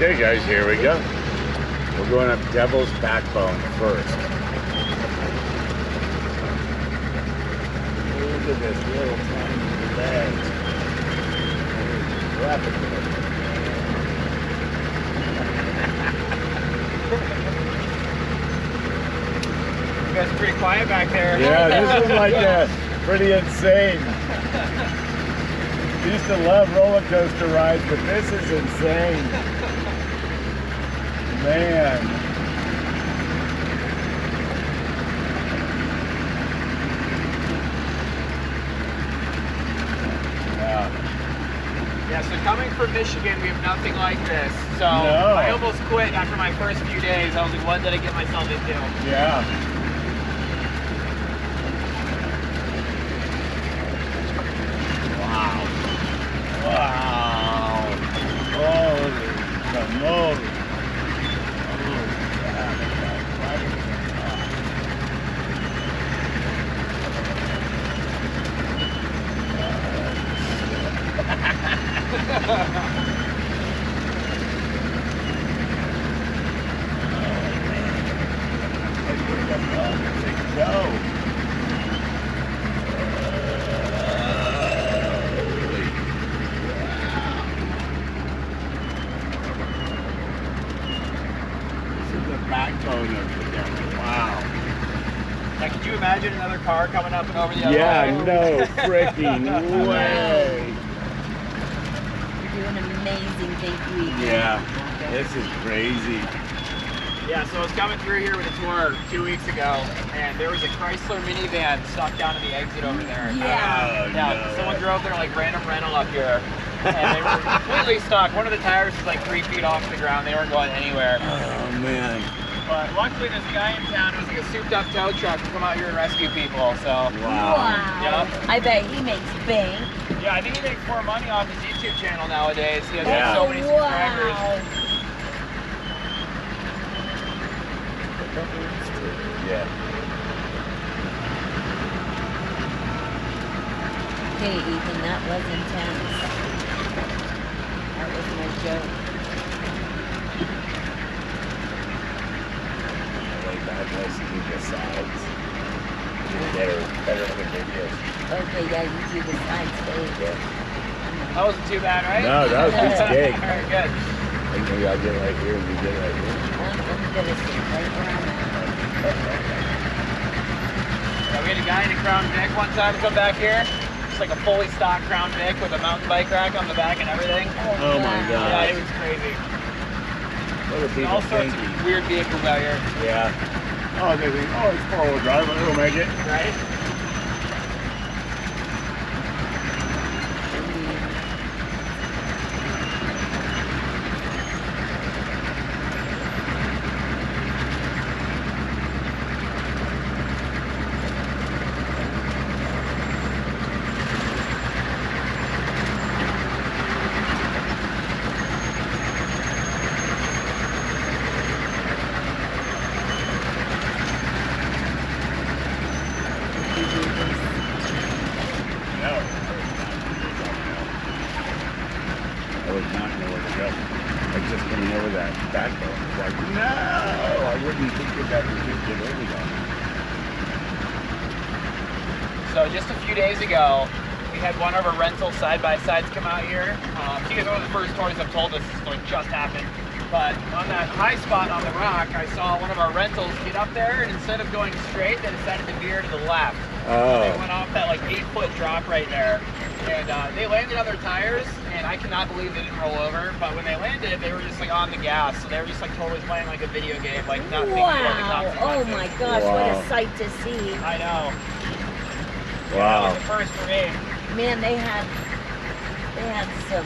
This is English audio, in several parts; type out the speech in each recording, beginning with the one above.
Okay guys, here we go. We're going up Devil's Backbone first. Look at this little tiny ledge. You guys are pretty quiet back there. Yeah, this is like pretty insane. I used to love roller coaster rides, but this is insane. Man. Yeah, so coming from Michigan, we have nothing like this. So No. I almost quit after my first few days. I was like, what did I get myself into? Yeah. Wow. Wow. Holy moly. Backbone of the devil. Wow. Now, could you imagine another car coming up and over the other Yeah, way? no freaking way. You're doing an amazing big week. Yeah, this is crazy. Yeah, so I was coming through here with a tour 2 weeks ago, and there was a Chrysler minivan stuck down in the exit over there. Yeah. Oh, Yeah, no. someone drove their like random rental up here, and they were completely stuck. One of the tires was like 3 feet off the ground. They weren't going anywhere. Oh man. But luckily, there's a guy in town who was like a souped-up tow truck to come out here and rescue people. So Wow. Wow. Yeah. I bet he makes bank. yeah, I think he makes more money off his YouTube channel nowadays. He has Yeah. like, so many subscribers. Wow. Yeah. Okay, Ethan, that was intense. That was no joke. Like that was the sides. Better than the videos. Okay, yeah, you do the sides, babe. Yeah. That wasn't too bad, right? No, that was just cake. Very good. I think maybe I'll get right here and you get right here. I'm gonna sit right where I'm at. Yeah, we had a guy in a Crown Vic one time come back here. Just like a fully stocked Crown Vic with a mountain bike rack on the back and everything. Oh my wow. God. Yeah, it was crazy. What are people All sorts thinking? of weird vehicles out here, Yeah. Oh, they think, oh, it's four-wheel drive, it'll make it. right? No. I would not know where to go. Like just coming over that backbone. It's like, no! I wouldn't think that we could get over that. So just a few days ago, we had one of our rental side-by-sides come out here. You guys are one of the first stories I've told this like just happened. But on that high spot on the rock, I saw one of our rentals get up there, and instead of going straight, they decided to veer to the left. They Oh. went off that like 8-foot drop right there, and they landed on their tires, and I cannot believe they didn't roll over. But when they landed, they were just like on the gas, so they were just like totally playing like a video game, like not thinking about the Wow. Oh my consequences. gosh, what Wow. a sight to see. I know. That Wow. was the first for me. Man, they had some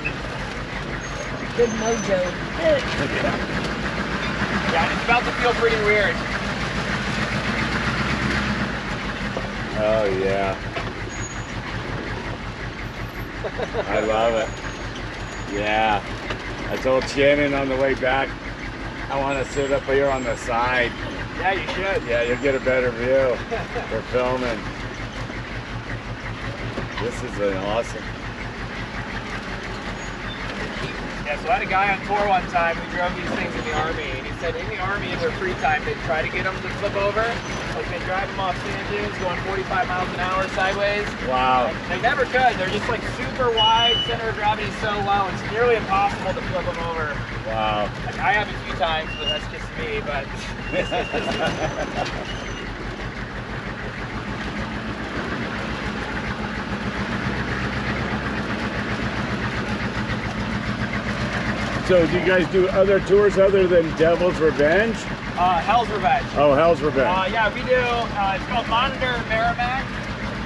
good mojo. Yeah, it's about to feel pretty weird. Oh yeah. I love it. Yeah. I told Shannon on the way back, I want to sit up here on the side. Yeah, you should. Yeah, you'll get a better view for filming. This is an awesome. Yeah, so I had a guy on tour one time who drove these things in the Army, and he said in the Army in their free time they'd try to get them to flip over. Like they drive them off sand dunes going 45 miles an hour sideways. Wow. They never could. They're just like super wide, center of gravity so low, it's nearly impossible to flip them over. Wow. Like, I have a few times, but that's just me. But So do you guys do other tours other than Devil's Revenge? Hell's Revenge. Oh, Hell's Revenge. Yeah, we do. It's called Monitor Merrimack.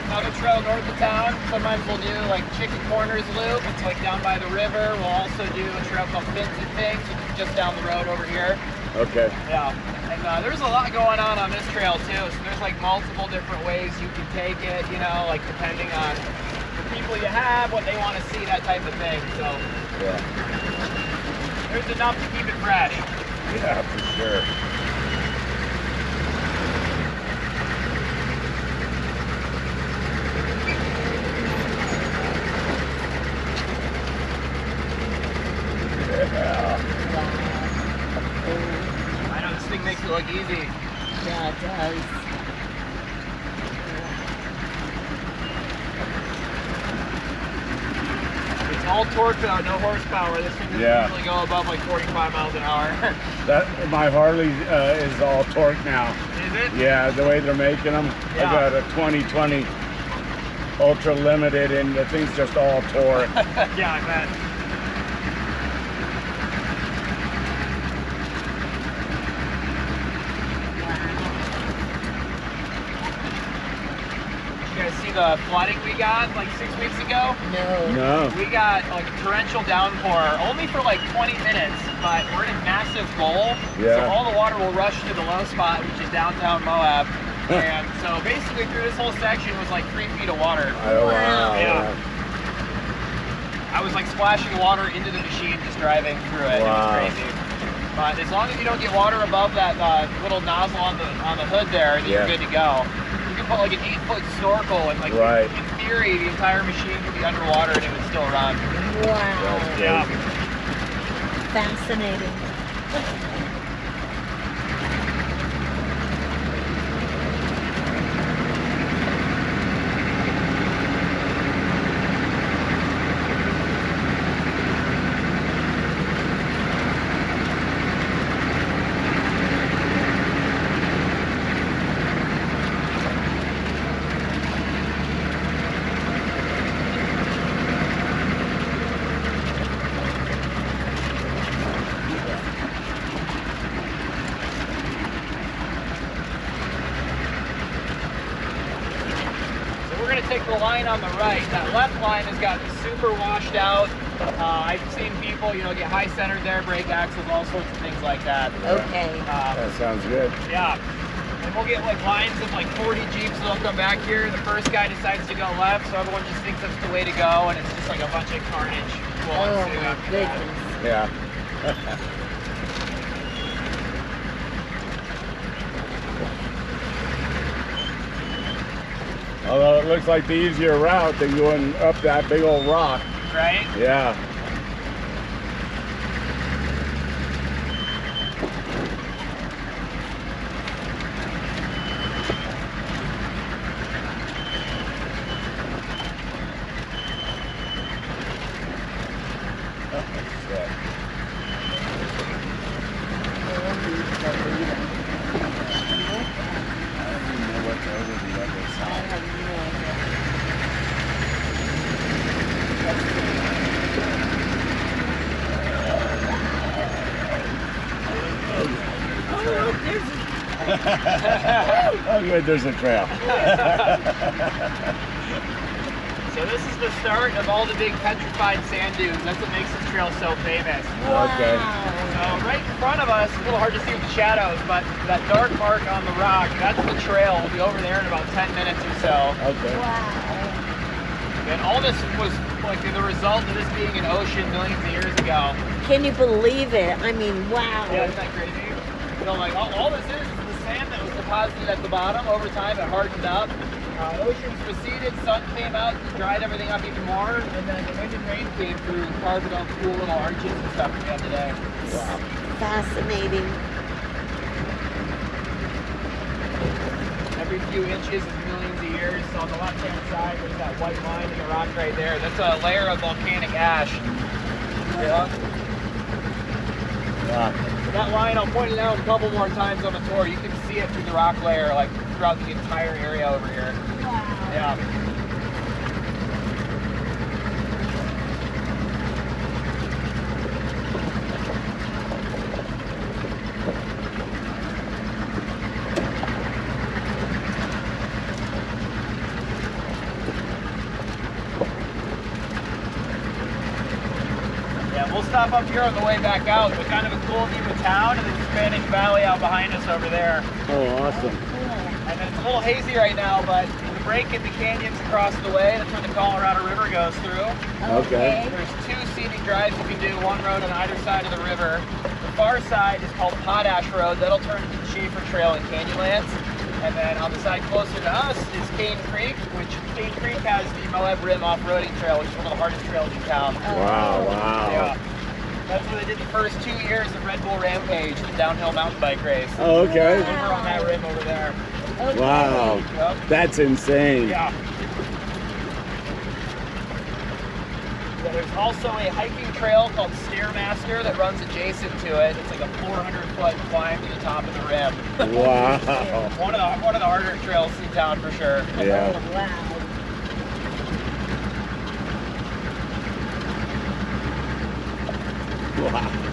Another trail north of town. Sometimes we'll do like Chicken Corners Loop. It's like down by the river. We'll also do a trail called Fins and Things, which is just down the road over here. Okay. Yeah, and there's a lot going on this trail too. So there's like multiple different ways you can take it, you know, like depending on the people you have, what they want to see, that type of thing. So Yeah. there's enough to keep it fresh. Yeah, for sure. I know this thing makes it look easy. Yeah, it does. It's all torque though, no horsepower. This thing doesn't usually go above like 45 miles an hour. That my Harley is all torque now. Is it? Yeah, the way they're making them. Yeah. I got a 2020 Ultra Limited, and the thing's just all torque. Yeah, I bet. You guys see the flooding we got like 6 weeks ago? No. No. We got like a torrential downpour only for like 20 minutes, but we're in a massive bowl. Yeah. So all the water will rush to the low spot, which is downtown Moab. And so basically through this whole section was like 3 feet of water. Oh, wow. Yeah. I was like splashing water into the machine just driving through it. Wow. It was crazy. But as long as you don't get water above that little nozzle on the hood there, then you're good to go. You can put like an 8-foot snorkel and like in theory the entire machine could be underwater and it would still run. Wow. Yeah. Fascinating. Take the line on the right. That left line has gotten super washed out. I've seen people, you know, get high centered there, brake axles, all sorts of things like that. Okay. That sounds good. Yeah. And we'll get like lines of like 40 Jeeps that'll come back here. The first guy decides to go left, so everyone just thinks that's the way to go, and it's just like a bunch of carnage. Oh my goodness. Yeah. Although it looks like the easier route than going up that big old rock. Right? Yeah. Oh, good, there's a trail. So this is the start of all the big petrified sand dunes. That's what makes this trail so famous. Wow. Okay. So right in front of us, a little hard to see with the shadows, but that dark mark on the rock, that's the trail. We'll be over there in about 10 minutes or so. Okay. Wow. And all this was like the result of this being an ocean millions of years ago. Can you believe it? I mean, wow. Yeah, isn't that crazy? So like all this is the sand that was deposited at the bottom. Over time it hardened up. Oceans receded, sun came out, dried everything up even more, and then the wind and rain came through, carved out cool little arches and stuff at the end of the day. Wow. Fascinating. Every few inches is millions of years. So on the left-hand side, there's that white line in the rock right there. That's a layer of volcanic ash. Yeah. Wow. So that line, I'll point it out a couple more times on the tour. You can see it through the rock layer, like throughout the entire area over here. Wow. Yeah. We'll stop up here on the way back out, but kind of a cool view of town and then spanning valley out behind us over there. Oh, awesome. And then it's a little hazy right now, but the break in the canyons across the way, that's where the Colorado River goes through. Okay. There's 2 scenic drives you can do, one road on either side of the river. The far side is called Potash Road. That'll turn into Schaefer Trail in Canyonlands. And then on the side closer to us is Cane Creek, which Cane Creek has the Moab Rim off-roading trail, which is one of the hardest trails in town. Wow, wow. Yeah. That's where they did the first 2 years of Red Bull Rampage, the downhill mountain bike race. Oh, okay. Over on that rim over there. Okay. Wow. Yep. That's insane. Yeah. There's also a hiking trail called Stairmaster that runs adjacent to it. It's like a 400-foot climb to the top of the rim. Wow. one of the harder trails in town for sure. Yeah. Wow. Wow.